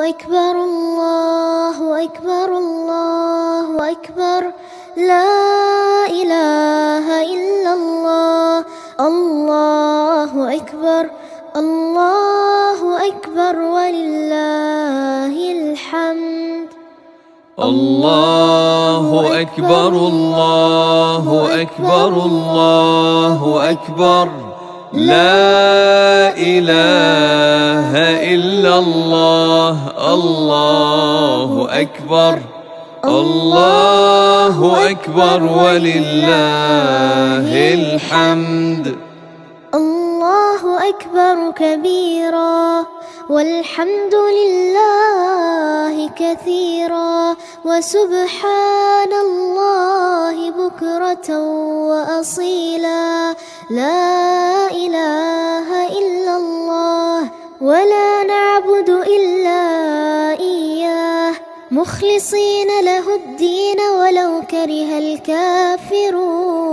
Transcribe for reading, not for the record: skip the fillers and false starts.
أكبر الله أكبر الله أكبر لا إله إلا الله الله أكبر الله أكبر ولله الحمد الله أكبر الله أكبر الله أكبر لا إله إلا الله الله أكبر الله أكبر ولله الحمد الله أكبر كبيرا والحمد لله كثيرا وسبحان الله بكرة وأصيلا لا إله إلا الله ولا نعبد إلا إياه مخلصين له الدين ولو كره الكافرون.